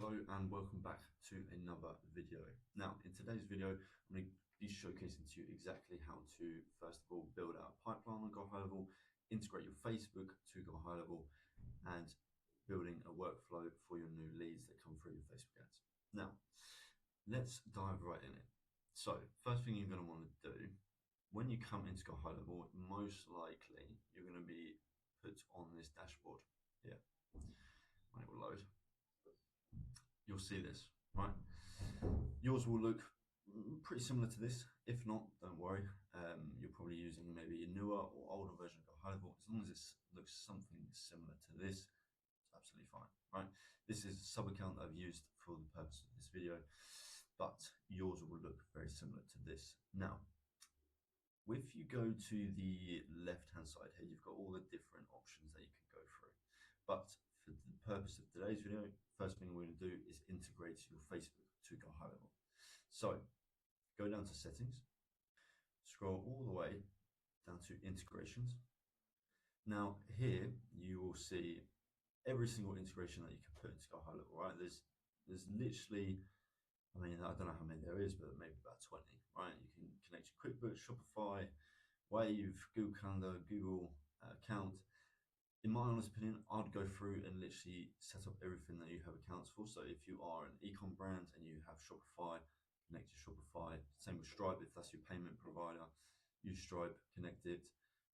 Hello and welcome back to another video. Now in today's video I'm going to be showcasing to you exactly how to first of all build out a pipeline on GoHighLevel, integrate your Facebook to GoHighLevel, and building a workflow for your new leads that come through your Facebook ads. Now let's dive right in it. So first thing you're going to want to do when you come into GoHighLevel, most likely you're going to be put on this dashboard here. When it will load, you'll see this, right? Yours will look pretty similar to this. If not, don't worry. You're probably using maybe a newer or older version of GoHighLevel. As long as it looks something similar to this, it's absolutely fine, right? This is a sub account that I've used for the purpose of this video, but yours will look very similar to this. Now, if you go to the left-hand side here, you've got all the different options that you can go through. But for the purpose of today's video, first thing we're going to do is integrate your Facebook to GoHighLevel. So go down to settings, scroll all the way down to integrations. Now here you will see every single integration that you can put into GoHighLevel, right? There's literally, I mean, I don't know how many there is, but maybe about 20, right? You can connect your QuickBooks, Shopify, Wave, Google Calendar, Google account. In my honest opinion, I'd go through and literally set up everything that you have accounts for. So if you are an e-com brand and you have Shopify, connect to Shopify. Same with Stripe, if that's your payment provider, use Stripe, connect it.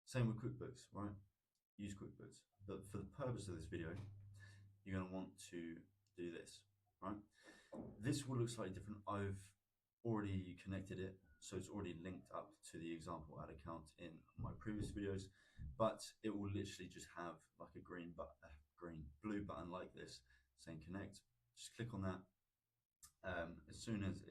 Same with QuickBooks, right? Use QuickBooks. But for the purpose of this video, you're going to want to do this, right? This will look slightly different. I've already connected it, so it's already linked up to the example ad account in my previous videos, but it will literally just have like a blue button like this saying connect. Just click on that. As soon as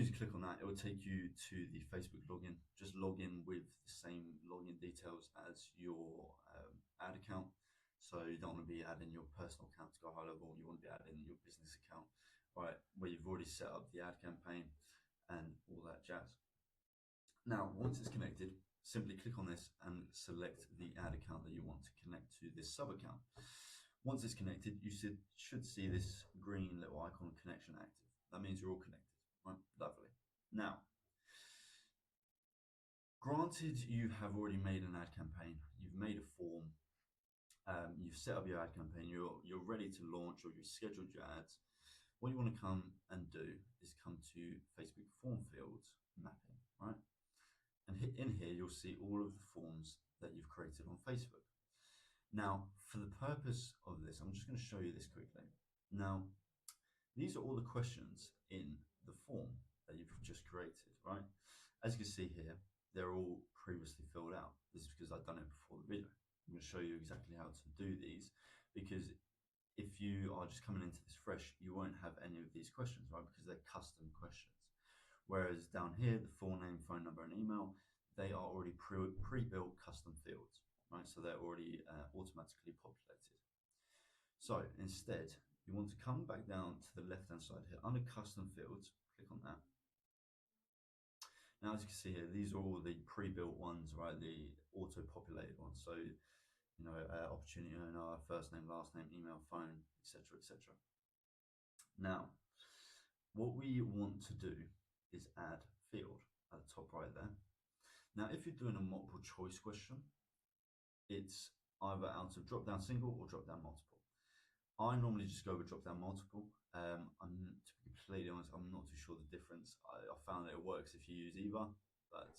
you click on that, it will take you to the Facebook login. Just log in with the same login details as your ad account. So you don't want to be adding your personal account to GoHighLevel. You want to be adding your business account, right, where you've already set up the ad campaign and all that jazz. Now, once it's connected, simply click on this and select the ad account that you want to connect to this sub account. Once it's connected, you should see this green little icon, connection active. That means you're all connected, right? Lovely. Now, granted, you have already made an ad campaign, you've made a form, you've set up your ad campaign, you're ready to launch, or you've scheduled your ads. What you want to come and do is come to Facebook form fields mapping, right? And in here, you'll see all of the forms that you've created on Facebook. Now, for the purpose of this, I'm just going to show you this quickly. Now, these are all the questions in the form that you've just created, right? As you can see here, they're all previously filled out. This is because I've done it before the video. I'm going to show you exactly how to do these, because if you are just coming into this fresh, you won't have any of these questions, right? Because they're custom questions. Whereas down here, the full name, phone number, and email, they are already pre-built custom fields, right? So they're already automatically populated. So instead, you want to come back down to the left-hand side here, under custom fields, click on that. Now, as you can see here, these are all the pre-built ones, right? The auto-populated ones. So, you know, opportunity owner, first name, last name, email, phone, etc., etc. Now, what we want to do is add field at the top right there. Now, if you're doing a multiple choice question, it's either out of drop down single or drop down multiple. I normally just go with drop down multiple. To be completely honest, I'm not too sure the difference. I found that it works if you use either, but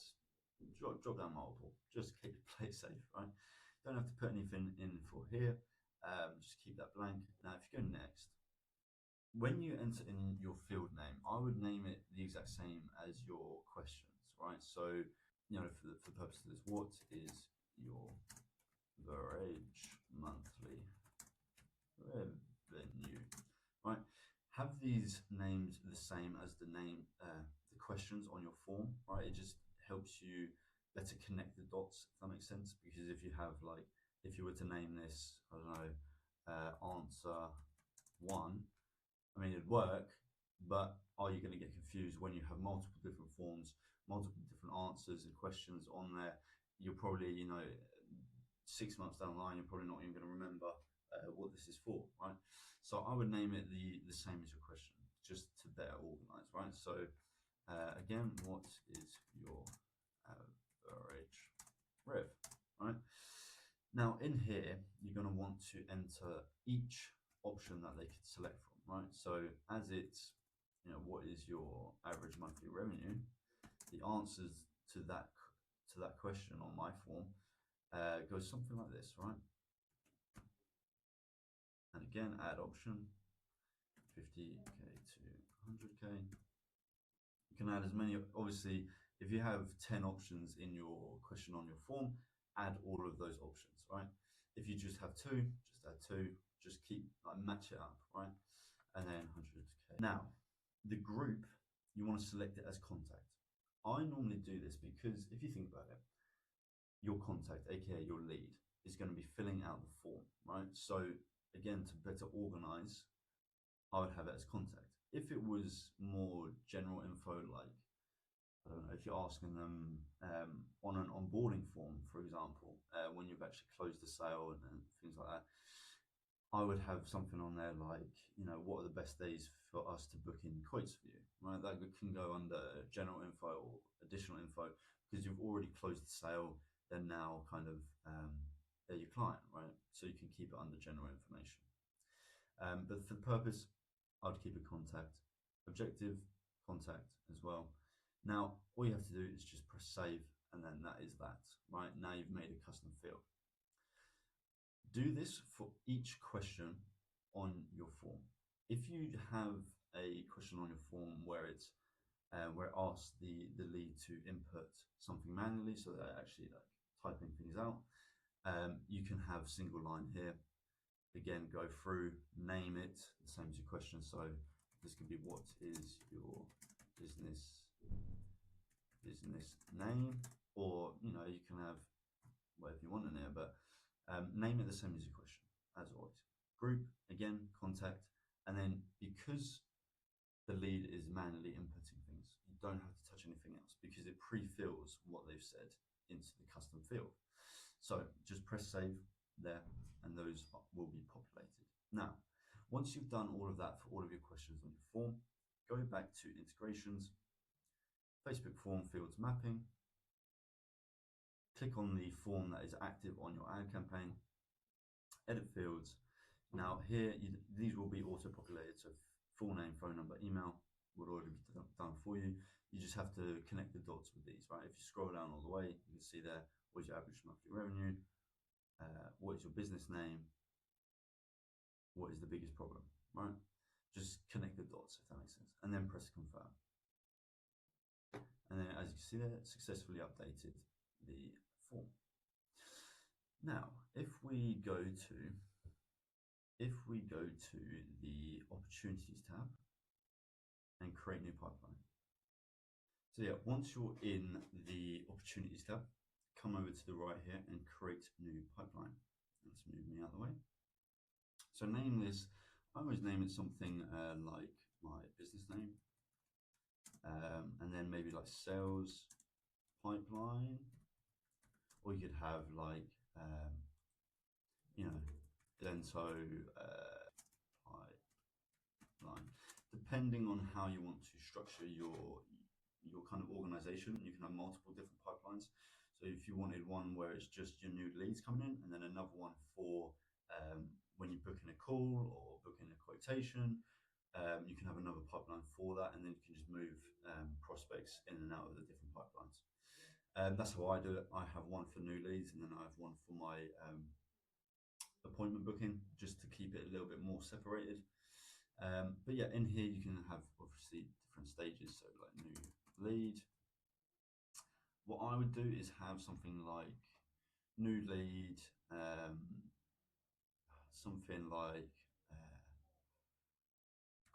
drop down multiple, just keep play it safe, right? Don't have to put anything in for here. Just keep that blank. Now, if you go next, when you enter in your field name, I would name it the exact same as your questions, right? So, you know, for the purpose of this, what is your average monthly revenue, right? Have these names the same as the the questions on your form, right? It just helps you better connect the dots, if that makes sense. Because if you have, like, if you were to name this, I don't know, answer one, I mean, it'd work, but are you going to get confused when you have multiple different forms, multiple different answers and questions on there? You're probably, you know, 6 months down the line, you're probably not even going to remember what this is for, right? So I would name it the same as your question, just to better organize, right? So again, what is your average rev, right? Now in here, you're going to want to enter each option that they could select from, right? So as it's, what is your average monthly revenue? The answers to that question on my form goes something like this, right? And again, add option, 50k to 100k. You can add as many, obviously, if you have 10 options in your question on your form, add all of those options, right? If you just have two, just add two, just keep, like, match it up, right? And then 100k. Now, the group, you want to select it as contact. I normally do this because if you think about it, your contact, aka your lead, is going to be filling out the form, right? So again, to better organize, I would have it as contact. If it was more general info, like, I don't know, if you're asking them on an onboarding form, for example, when you've actually closed the sale and things like that, I would have something on there like, what are the best days for us to book in quotes for you, right? That can go under general info or additional info because you've already closed the sale. They're now kind of, they're your client, right? So you can keep it under general information. But for the purpose, I'd keep a contact. Objective, contact as well. Now, all you have to do is just press save, and then that is that, right? Now you've made a custom field. Do this for each question on your form. If you have a question on your form where it's where it asks the lead to input something manually, so they're actually like typing things out, you can have single line here. Again, go through, name it, the same as your question. So this could be, what is your business name? Or, you can have whatever you want in there, but name it the same as your question, as always. Group, again, contact, and then because the lead is manually inputting things, you don't have to touch anything else because it pre-fills what they've said into the custom field. So just press save there, and those will be populated. Now, once you've done all of that for all of your questions on your form, go back to integrations, Facebook form fields mapping, click on the form that is active on your ad campaign, edit fields. Now here, these will be auto-populated, so full name, phone number, email would already be done for you. You just have to connect the dots with these, right? If you scroll down all the way, you can see there, what is your average monthly revenue? What is your business name? What is the biggest problem, right? Just connect the dots, if that makes sense, and then press confirm. And then, as you can see there, successfully updated the form. Now, if we go to the opportunities tab and create new pipeline. So yeah, once you're in the opportunities tab, come over to the right here and create new pipeline. Let's move me out of the way. So name this, I always name it something like my business name, and then maybe like sales pipeline, or you could have like, Dento pipeline. Depending on how you want to structure your kind of organization, you can have multiple different pipelines. So if you wanted one where it's just your new leads coming in, and then another one for when you book in a call or book in a quotation, you can have another pipeline for that, and then you can just move prospects in and out of the different pipelines. That's how I do it. I have one for new leads, and then I have one for my appointment booking, just to keep it a little bit more separated. But yeah, in here you can have obviously different stages. So like new lead. What I would do is have something like new lead, something like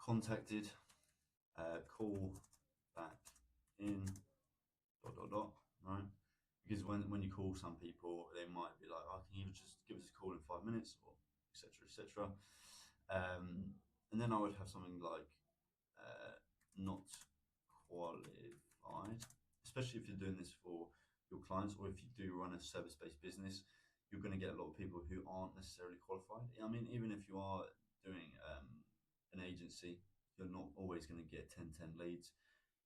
contacted, call back in, ... right? Because when you call some people, they might be like, oh, can you just give us a call in 5 minutes, or etc. etc. And then I would have something like not qualified, especially if you're doing this for your clients, or if you do run a service-based business, you're going to get a lot of people who aren't necessarily qualified. I mean, even if you are doing agency, you're not always going to get 10 leads.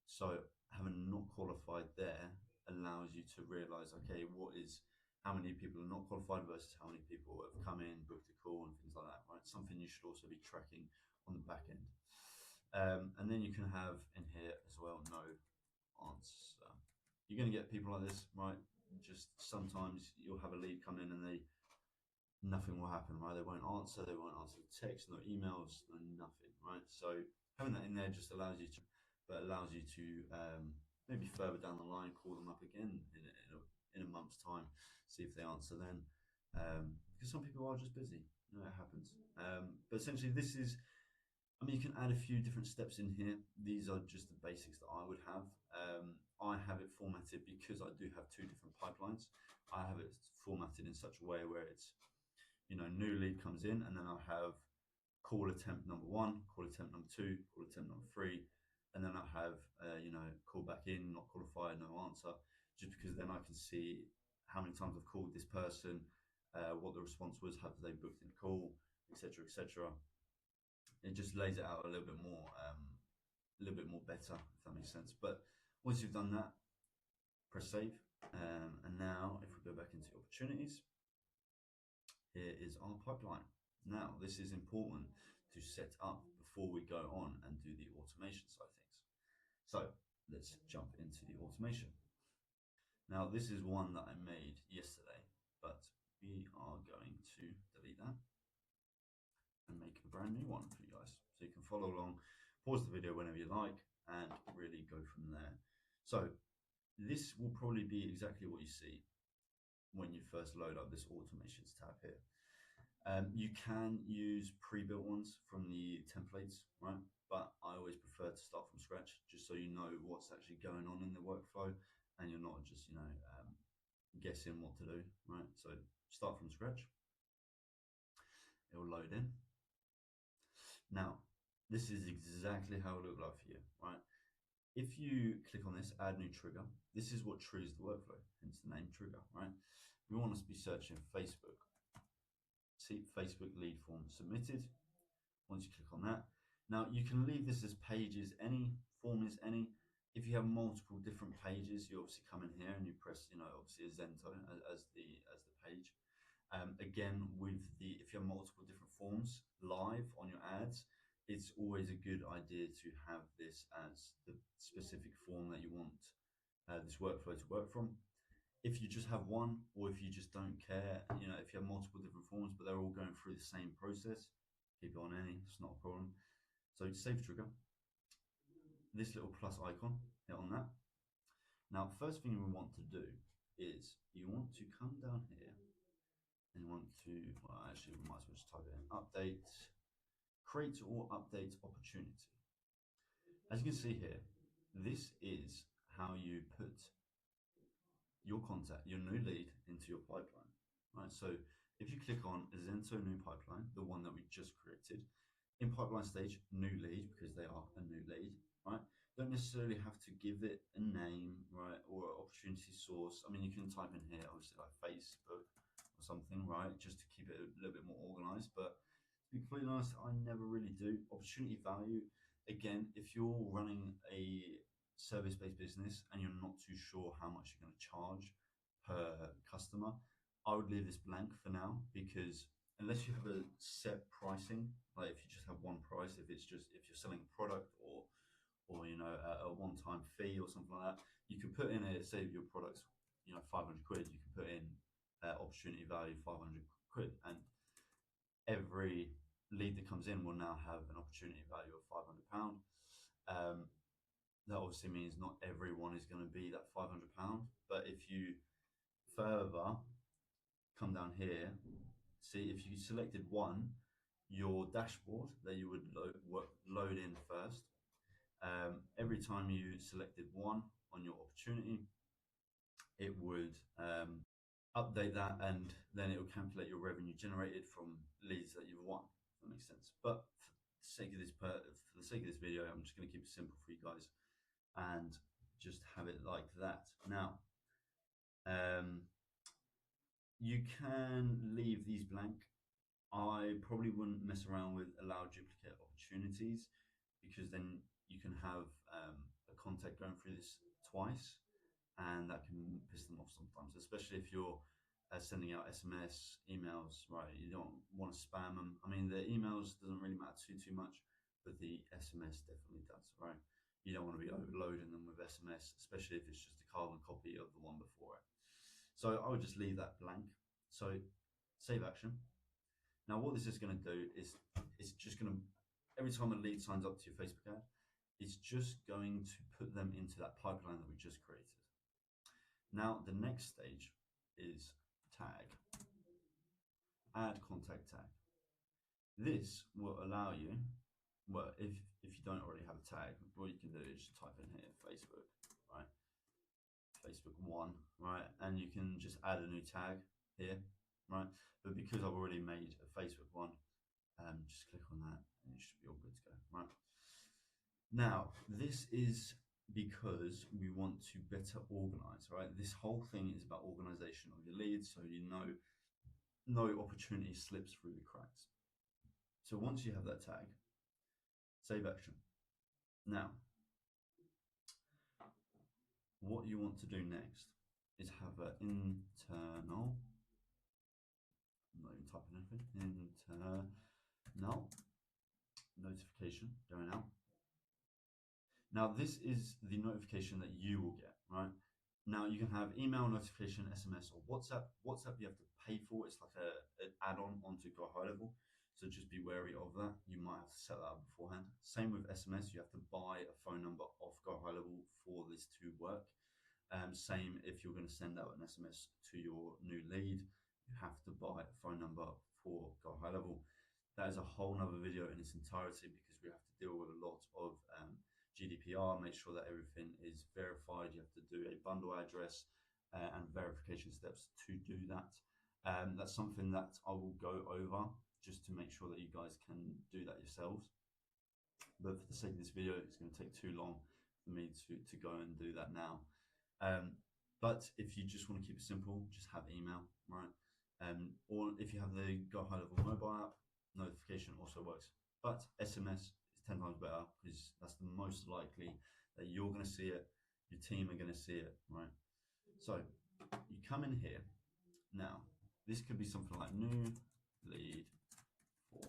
So having not qualified there allows you to realize, okay, how many people are not qualified versus how many people have come in, booked a call, and things like that, right? Something you should also be tracking on the back end. And then you can have in here as well, no answer. You're going to get people like this, right? Just sometimes you'll have a lead come in and nothing will happen, right? They won't answer the text, no emails, no nothing, right? So having that in there just allows you to maybe further down the line call them up again in a month's time, see if they answer then, because some people are just busy, you know, it happens. But essentially you can add a few different steps in here. These are just the basics that I would have. I have it formatted because I do have two different pipelines. I have it formatted in such a way where it's, new lead comes in, and then I'll have call attempt number 1, call attempt number 2, call attempt number 3, and then I'll have, call back in, not qualified, no answer, just because then I can see how many times I've called this person, what the response was, have they booked in a call, etc., etc. It just lays it out a little bit more better, if that makes sense. But once you've done that, press save. And now if we go back into opportunities, here is our pipeline. Now, this is important to set up before we go on and do the automation side of things. So let's jump into the automation. Now, this is one that I made yesterday, but we are going to delete that and make a brand new one for you guys. So you can follow along, pause the video whenever you like, and really go from there. So this will probably be exactly what you see when you first load up this automations tab here. You can use pre-built ones from the templates, right? But I always prefer to start from scratch, just so you know what's actually going on in the workflow, and you're not just, guessing what to do, right? So start from scratch. It will load in. Now, this is exactly how it will look like for you, right? If you click on this, add new trigger, this is what triggers the workflow, hence the name trigger, right? We want us to be searching Facebook. See, Facebook lead form submitted. Once you click on that, now you can leave this as pages any, form is any. If you have multiple different pages, you obviously come in here and you press, obviously Azento as the page. Again, if you have multiple different forms live on your ads, it's always a good idea to have this as the specific form that you want this workflow to work from. If you just have one, or if you just don't care, if you have multiple different forms, but they're all going through the same process, keep it on any, it's not a problem. So save trigger, this little plus icon, hit on that. Now, first thing we want to do is you want to come down here and you want to, well, actually we might as well just type it in, update, create or update opportunity. As you can see here, this is how you put your contact, your new lead into your pipeline, right? So if you click on Azento new pipeline, the one that we just created, in pipeline stage, new lead, because they are a new lead, right? Don't necessarily have to give it a name, right? Or opportunity source. I mean, you can type in here, obviously like Facebook or something, right? Just to keep it a little bit more organized. But to be completely honest, I never really do. Opportunity value, again, if you're running a service-based business and you're not too sure how much you're going to charge per customer, I would leave this blank for now, because unless you have a set pricing, like if you just have one price, if you're selling a product or a one-time fee or something like that, you can put in say your product's 500 quid, you can put in opportunity value 500 quid, and every lead that comes in will now have an opportunity value of £500. That obviously means not everyone is going to be that £500, but if you further come down here, see if you selected one, your dashboard that you would load in first, every time you selected one on your opportunity, it would update that, and then it will calculate your revenue generated from leads that you've won. If that makes sense. But for the sake of this video, I'm just going to keep it simple for you guys and just have it like that. Now, you can leave these blank. I probably wouldn't mess around with allow duplicate opportunity opportunities, because then you can have a contact going through this twice, and that can piss them off sometimes, especially if you're sending out SMS, emails, right? You don't want to spam them. I mean, the emails doesn't really matter too much, but the SMS definitely does, right? You don't want to be overloading them with SMS, especially if it's just a carbon copy of the one before it. So I would just leave that blank. So save action. Now what this is going to do is it's just going to, every time a lead signs up to your Facebook ad, it's just going to put them into that pipeline that we just created. Now the next stage is tag, add contact tag. This will allow you, well, if you don't already have a tag, what you can do is just type in here Facebook, right? Facebook 1, right? And you can just add a new tag here, right? But because I've already made a Facebook one, just click on that and it should be all good to go, right? Now, this is because we want to better organize, right? This whole thing is about organization of your leads, so you know no opportunity slips through the cracks. So once you have that tag, save action. Now, what you want to do next is have an internal, I'm not even typing anything, internal notification going out. Now this is the notification that you will get, right? Now you can have email notification, SMS, or WhatsApp. WhatsApp you have to pay for. It's like an add-on onto GoHighLevel. So just be wary of that. You might have to set that up beforehand. Same with SMS. You have to buy a phone number off GoHighLevel for this to work. Same if you're going to send out an SMS to your new lead, you have to buy a phone number for GoHighLevel. That is a whole nother video in its entirety because we have to deal with a lot of GDPR, make sure that everything is verified. You have to do a bundle address and verification steps to do that. That's something that I will go over just to make sure that you guys can do that yourselves. But for the sake of this video, it's going to take too long for me to go and do that now. But if you just want to keep it simple, just have email, right? Or if you have the GoHighLevel mobile app, notification also works. But SMS is 10 times better because that's the most likely that you're going to see it, your team are going to see it, right? So you come in here. Now, this could be something like new lead for.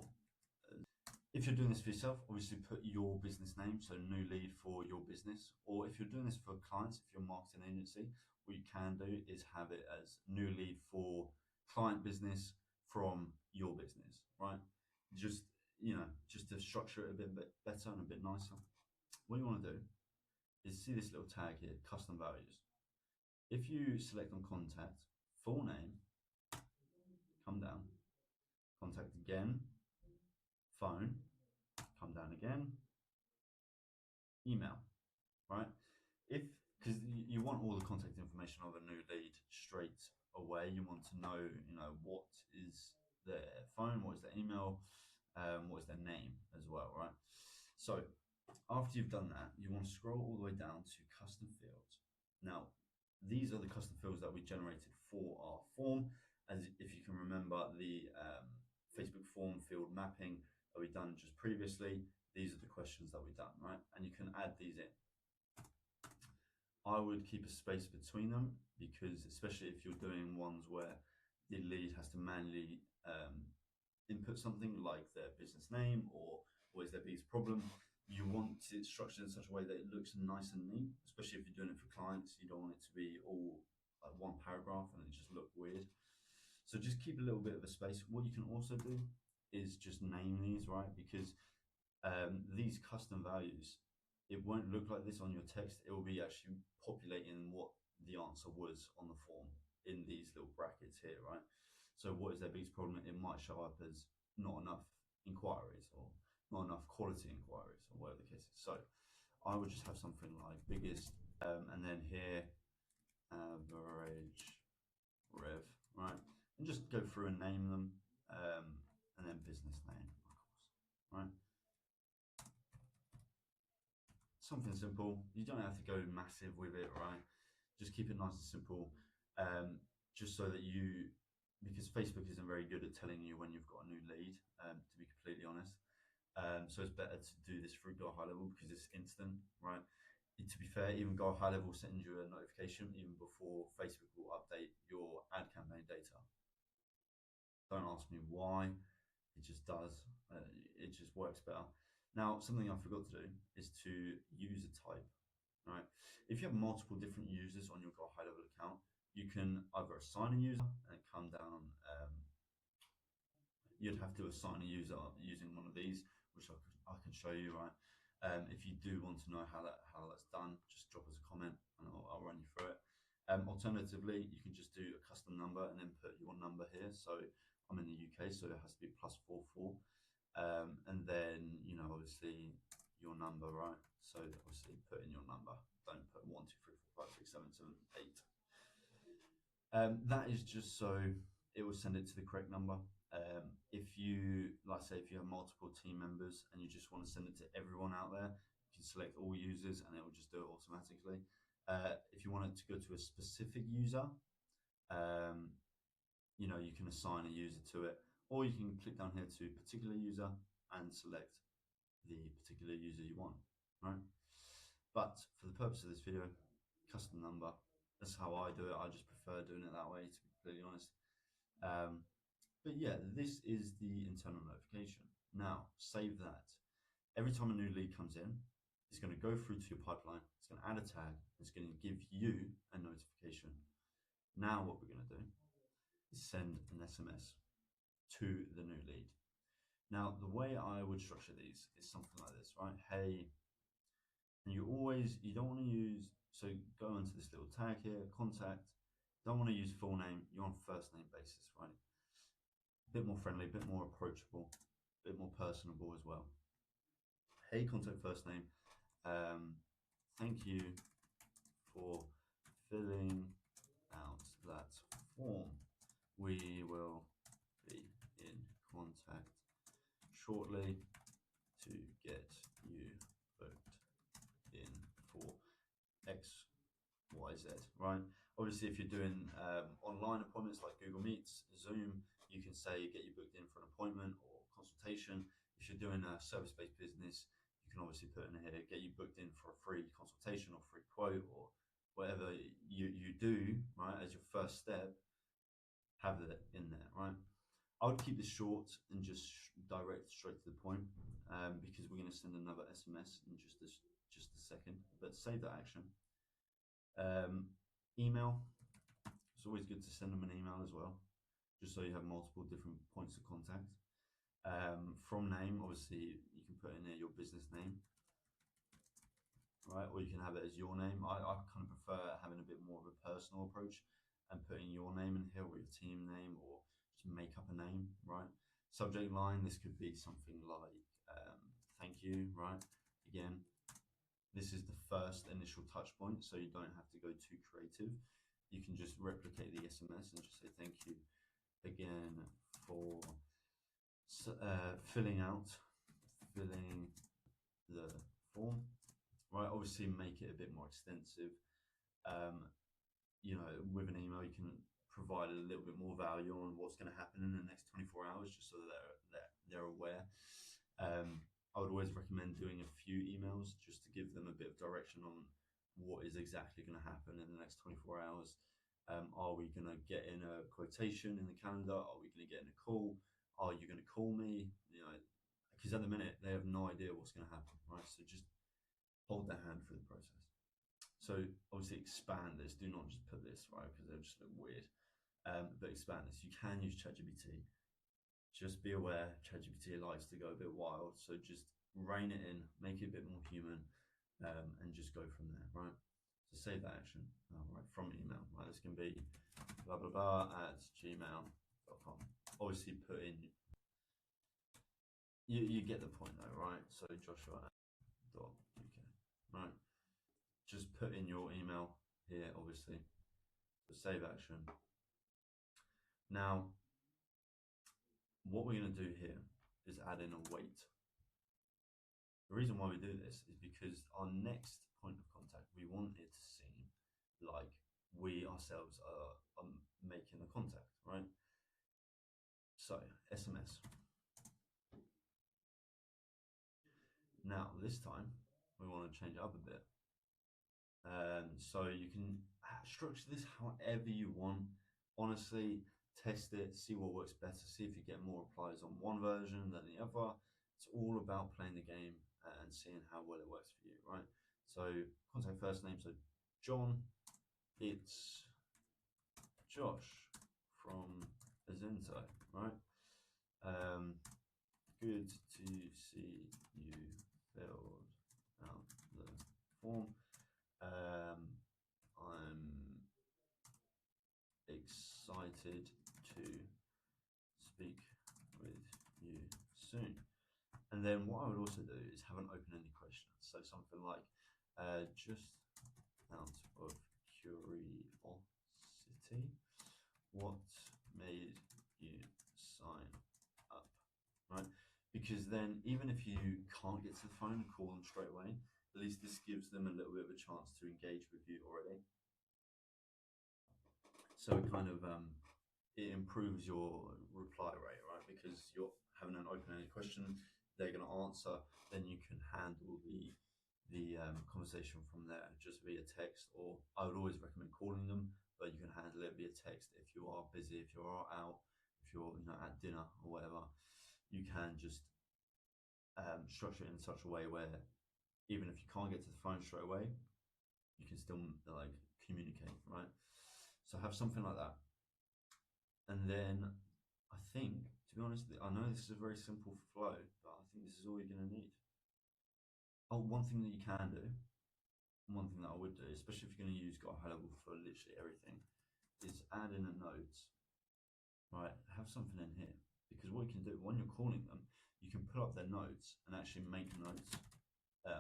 If you're doing this for yourself, obviously put your business name, so new lead for your business. Or if you're doing this for clients, if you're a marketing agency, what you can do is have it as new lead for client business from your business, right? Just, just to structure it a bit better and a bit nicer. What you want to do is see this little tag here, custom values. If you select on contact, full name, come down, contact again, phone, come down again, email, right? Because you want all the contact information of a new lead straight away. You want to know, what is their phone, what is their email, what is their name as well, right? So after you've done that, you want to scroll all the way down to custom fields. Now, these are the custom fields that we generated for our form. As if you can remember the Facebook form field mapping that we've done just previously, these are the questions that we've done, right? And you can add these in. I would keep a space between them because especially if you're doing ones where the lead has to manually input something like their business name or what is their biggest problem, you want it structured in such a way that it looks nice and neat, especially if you're doing it for clients. You don't want it to be all like one paragraph and it just look weird. So just keep a little bit of a space. What you can also do is just name these, right? Because these custom values, it won't look like this on your text. It will be actually populating what the answer was on the form in these little brackets here, right? So what is their biggest problem? It might show up as not enough inquiries or not enough quality inquiries or whatever the case is. So I would just have something like biggest, and then here, average rev, right? And just go through and name them, and then business name, of course, right? Something simple. You don't have to go massive with it, right? Just keep it nice and simple, just so that because Facebook isn't very good at telling you when you've got a new lead, to be completely honest. So it's better to do this through GoHighLevel because it's instant, right? To be fair, even GoHighLevel sends you a notification even before Facebook will update your ad campaign data. Don't ask me why, it just does. It just works better. Now, something I forgot to do is to user type, right? If you have multiple different users on your GoHighLevel account, you can either assign a user and come down. You'd have to assign a user using one of these, which I can show you, right? If you do want to know how that's done, just drop us a comment and I'll run you through it. Alternatively, you can just do a custom number and then put your number here. So I'm in the UK, so it has to be +44. And then, obviously your number, right? So obviously put in your number. Don't put 1, 2, 3, 4, 5, 6, 7, 7, 8. That is just so it will send it to the correct number. If you, if you have multiple team members and you just want to send it to everyone out there, you can select all users and it will just do it automatically. If you want it to go to a specific user, you can assign a user to it, or you can click down here to particular user and select the particular user you want, right? But for the purpose of this video, custom number, that's how I do it. I just prefer doing it that way, to be completely honest. But yeah, this is the internal notification. Now, save that. Every time a new lead comes in, it's going to go through to your pipeline, it's going to add a tag, it's going to give you a notification. Now what we're going to do is send an SMS to the new lead. Now, the way I would structure these is something like this, right? Hey, and you don't want to use, so go into this little tag here, contact, don't want to use full name, you're on first name basis, right? A bit more friendly, a bit more approachable, a bit more personable as well. Hey, contact first name, thank you for filling out that form. We will be in contact shortly to get you booked in for X, Y, Z, right? Obviously, if you're doing online appointments like Google Meets, Zoom, you can say get you booked in for an appointment or consultation. If you're doing a service-based business, you can obviously put in here, get you booked in for a free consultation or free quote or whatever you do, right, as your first step, have that in there, right? I would keep this short and just direct straight to the point because we're going to send another SMS in just a second, but save that action. Email, it's always good to send them an email as well, just so you have multiple different points of contact. From name, obviously you can put in there your business name, right, or you can have it as your name. I kind of prefer having a bit more of a personal approach and putting your name in here or your team name, or just make up a name, right? Subject line, this could be something like thank you, right? Again, this is the first initial touch point, so you don't have to go too creative. You can just replicate the SMS and just say thank you again for filling the form, right? Obviously make it a bit more extensive. With an email you can provide a little bit more value on what's going to happen in the next 24 hours, just so they're aware. I would always recommend doing a few emails just to give them a bit of direction on what is exactly going to happen in the next 24 hours. Are we going to get in a quotation in the calendar? Are we going to get in a call? Are you going to call me? Because at the minute they have no idea what's going to happen, right? So just hold their hand through the process. So obviously expand this. Do not just put this, right, because they'll just look weird. But expand this. You can use ChatGPT. Just be aware, ChatGPT likes to go a bit wild. So just rein it in, make it a bit more human, and just go from there, right? So save that action, right, from email. Right, this can be blah blah blah at gmail.com. Obviously, put in. You get the point though, right? So Joshua.uk, right? Just put in your email here, obviously. So save action. Now, what we're going to do here is add in a wait. The reason why we do this is because our next point of contact, we want it to seem like we ourselves are making the contact, right? So SMS. Now this time we want to change it up a bit. So you can structure this however you want. Honestly, test it, see what works better, see if you get more replies on one version than the other. It's all about playing the game and seeing how well it works for you, right? So contact first name, so John, it's Josh from Azento, right? Good to see you filled out the form. I'm excited to speak with you soon. And then what I would also do is have an open-ended question. So something like, just out of curiosity, what made you sign up, right? Because then even if you can't get to the phone and call them straight away, at least this gives them a little bit of a chance to engage with you already. So it kind of it improves your reply rate, right? Because you're having an open-ended question, they're going to answer, then you can handle the conversation from there just via text. Or I would always recommend calling them, but you can handle it via text if you are busy, if you are out, if you're at dinner or whatever. You can just structure it in such a way where even if you can't get to the phone straight away, you can still like communicate, right? So have something like that. And then I think, to be honest, I know this is a very simple flow, but I think this is all you're going to need. Oh, one thing that you can do, one thing that I would do, especially if you're going to use GoHighLevel for literally everything, is add in a note, right? Have something in here. Because what you can do, when you're calling them, you can pull up their notes and actually make notes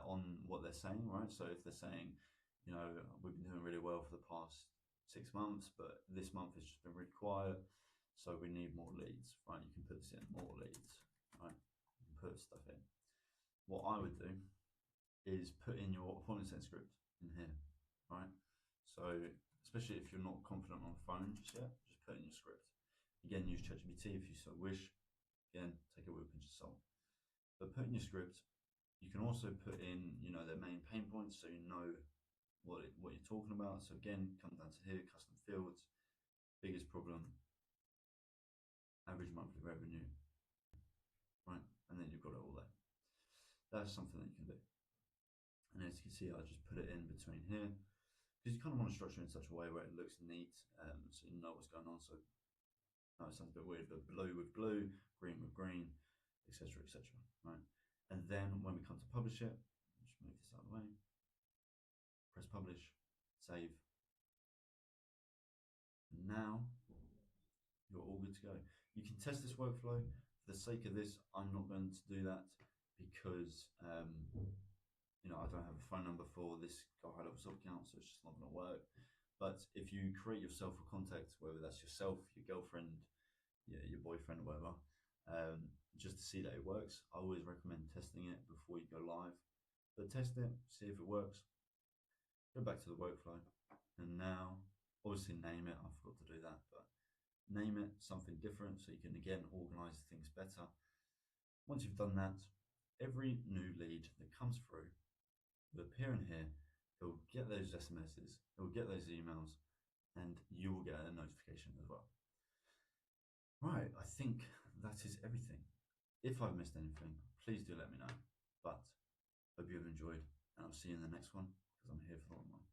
on what they're saying, right? So if they're saying, we've been doing really well for the past 6 months, but this month has just been really quiet, so we need more leads, right? You can put this in, more leads, right? You can put stuff in. What I would do is put in your appointment setting script in here, right? So especially if you're not confident on the phone just yet, just put in your script. Again, use ChatGPT if you so wish. Again, take it with a pinch of salt. But put in your script. You can also put in, their main pain points, so you know what you're talking about. So again, come down to here, custom fields, biggest problem, average monthly revenue, right? And then you've got it all there. That's something that you can do. And as you can see, I just put it in between here because you kind of want to structure it in such a way where it looks neat, so you know what's going on. So it sounds a bit weird, but blue with blue, green with green, etc., etc., right? And then when we come to publish it, just move this out of the way, press publish, save. And now you're all good to go. You can test this workflow. For the sake of this, I'm not going to do that because I don't have a phone number for this GoHighLevel sub account, so it's just not going to work. But if you create yourself a contact, whether that's yourself, your girlfriend, your boyfriend, or whatever, just to see that it works, I always recommend testing it before you go live. But test it, see if it works. Go back to the workflow, and now obviously name it. I forgot to do that, but name it something different so you can again organize things better. Once you've done that, every new lead that comes through will appear in here. It will get those SMSs, it will get those emails, and you will get a notification as well. Right, I think that is everything. If I've missed anything, please do let me know. But hope you've enjoyed, and I'll see you in the next one because I'm here for the long run.